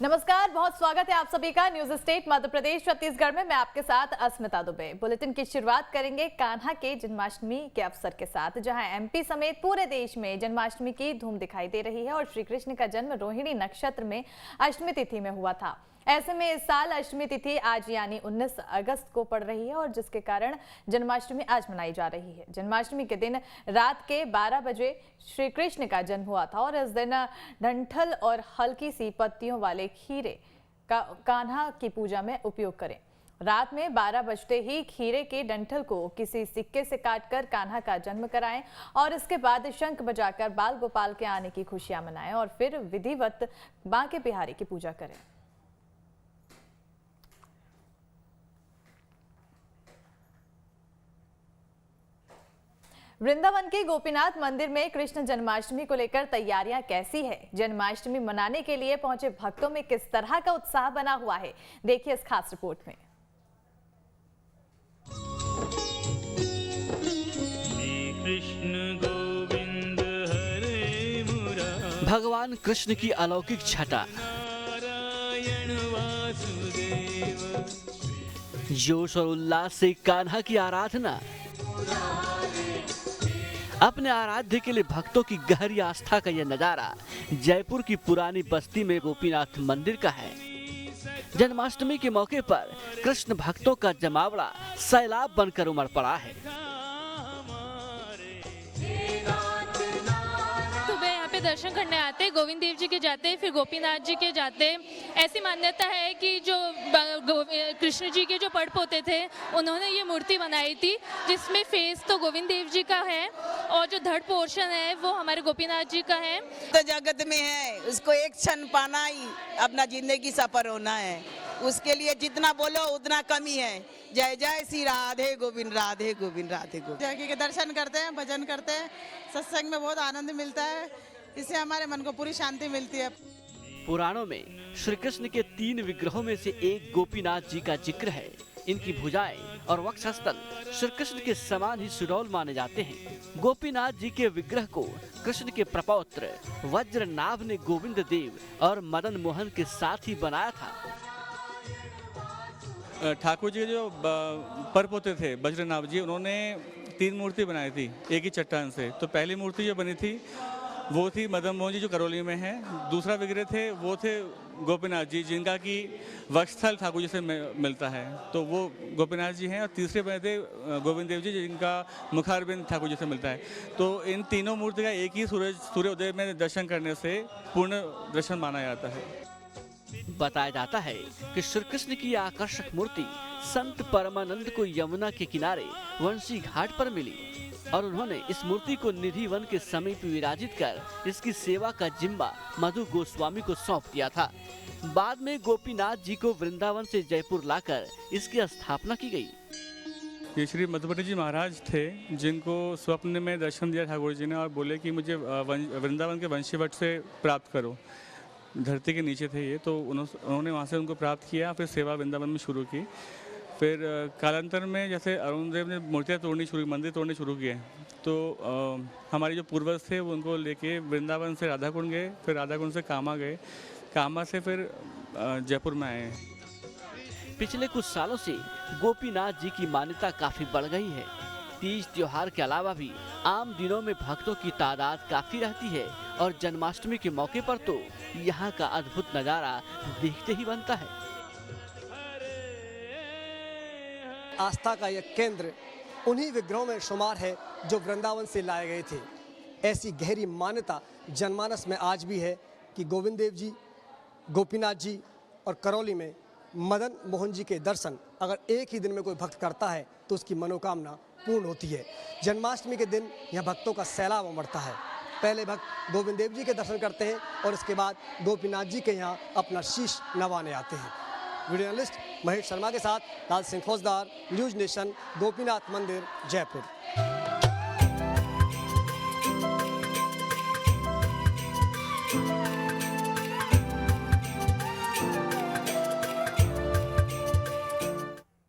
नमस्कार, बहुत स्वागत है आप सभी का न्यूज स्टेट मध्य प्रदेश छत्तीसगढ़ में। मैं आपके साथ अस्मिता दुबे। बुलेटिन की शुरुआत करेंगे कान्हा के जन्माष्टमी के अवसर के साथ, जहां एमपी समेत पूरे देश में जन्माष्टमी की धूम दिखाई दे रही है और श्री कृष्ण का जन्म रोहिणी नक्षत्र में अष्टमी तिथि में हुआ था। ऐसे में इस साल अष्टमी तिथि आज यानी 19 अगस्त को पड़ रही है और जिसके कारण जन्माष्टमी आज मनाई जा रही है। जन्माष्टमी के दिन रात के 12 बजे श्री कृष्ण का जन्म हुआ था और इस दिन डंठल और हल्की सी पत्तियों वाले खीरे का कान्हा की पूजा में उपयोग करें। रात में 12 बजते ही खीरे के डंठल को किसी सिक्के से काटकर कान्हा का जन्म कराएं और इसके बाद शंख बजाकर बाल गोपाल के आने की खुशियां मनाएं और फिर विधिवत बांके बिहारी की पूजा करें। वृंदावन के गोपीनाथ मंदिर में कृष्ण जन्माष्टमी को लेकर तैयारियां कैसी है? जन्माष्टमी मनाने के लिए पहुंचे भक्तों में किस तरह का उत्साह बना हुआ है? देखिए इस खास रिपोर्ट में। भगवान कृष्ण की अलौकिक छटा, जोश और उल्लास से कान्हा की आराधना, अपने आराध्य के लिए भक्तों की गहरी आस्था का यह नजारा जयपुर की पुरानी बस्ती में गोपीनाथ मंदिर का है। जन्माष्टमी के मौके पर कृष्ण भक्तों का जमावड़ा सैलाब बनकर उमड़ पड़ा है। दर्शन करने आते हैं, गोविंद देव जी के जाते हैं, फिर गोपीनाथ जी के जाते हैं। ऐसी मान्यता है कि जो कृष्ण जी के जो पड़ पोते थे उन्होंने ये मूर्ति बनाई थी, जिसमें फेस तो गोविंद देव जी का है और जो धड़ पोर्शन है वो हमारे गोपीनाथ जी का है। तो जगत में है, उसको एक क्षण पाना ही अपना जिंदगी सफर होना है। उसके लिए जितना बोलो उतना कमी है। जय जय श्री राधे गोविंद, राधे गोविंद, राधे गोविंद। जाके के दर्शन करते हैं, भजन करते हैं, सत्संग में बहुत आनंद मिलता है। इससे हमारे मन को पूरी शांति मिलती है। पुराणों में श्री कृष्ण के 3 विग्रहों में से एक गोपीनाथ जी का जिक्र है। इनकी भुजाएं और वक्षस्थल श्री कृष्ण के समान ही सुडौल माने जाते हैं। गोपीनाथ जी के विग्रह को कृष्ण के प्रपौत्र वज्रनाभ ने गोविंद देव और मदन मोहन के साथ ही बनाया था। ठाकुर जी जो परपोते थे वज्रनाभ जी, उन्होंने 3 मूर्ति बनाई थी एक ही चट्टान से। तो पहली मूर्ति जो बनी थी वो थी मदन मोहन जी जो करौली में है। दूसरा विग्रह थे वो थे गोपीनाथ जी, जिनका की वक्षस्थल ठाकुर जी से मिलता है, तो वो गोपीनाथ जी हैं। और तीसरे बने थे गोविंद देव जी, जिनका मुखारबिंद ठाकुर जी से मिलता है। तो इन तीनों मूर्ति का एक ही सूर्योदय में दर्शन करने से पूर्ण दर्शन माना जाता है। बताया जाता है कि श्री कृष्ण की आकर्षक मूर्ति संत परमानंद को यमुना के किनारे वंशी घाट पर मिली और उन्होंने इस मूर्ति को निधि वन के समीप विराजित कर इसकी सेवा का जिम्मा मधु गोस्वामी को सौंप दिया था। बाद में गोपीनाथ जी को वृंदावन से जयपुर लाकर इसकी स्थापना की गई। ये श्री मधुबनी जी महाराज थे, जिनको स्वप्न में दर्शन दिया ठाकुर जी ने और बोले कि मुझे वृंदावन के वंशीवट से प्राप्त करो। धरती के नीचे थे ये, तो उन्होंने वहाँ से उनको प्राप्त किया, फिर सेवा वृंदावन में शुरू की। फिर कालांतर में जैसे अरुण देव ने मूर्तियाँ मंदिर तोड़ने शुरू किए, तो हमारे जो पूर्वज थे वो उनको लेके वृंदावन से राधाकुंड गए, फिर राधाकुंड से कामा गए, कामा से फिर जयपुर में आए। पिछले कुछ सालों से गोपीनाथ जी की मान्यता काफी बढ़ गई है। तीज त्योहार के अलावा भी आम दिनों में भक्तों की तादाद काफी रहती है और जन्माष्टमी के मौके पर तो यहाँ का अद्भुत नजारा देखते ही बनता है। आस्था का यह केंद्र उन्हीं विग्रहों में शुमार है जो वृंदावन से लाए गए थे। ऐसी गहरी मान्यता जनमानस में आज भी है कि गोविंद देव जी, गोपीनाथ जी और करौली में मदन मोहन जी के दर्शन अगर एक ही दिन में कोई भक्त करता है तो उसकी मनोकामना पूर्ण होती है। जन्माष्टमी के दिन यह भक्तों का सैलाब उमड़ता है। पहले भक्त गोविंद देव जी के दर्शन करते हैं और इसके बाद गोपीनाथ जी के यहाँ अपना शीश नवाने आते हैं। वीडियो जर्नलिस्ट महेश शर्मा के साथ लाल सिंह फौजदार, न्यूज नेशन, गोपीनाथ मंदिर, जयपुर।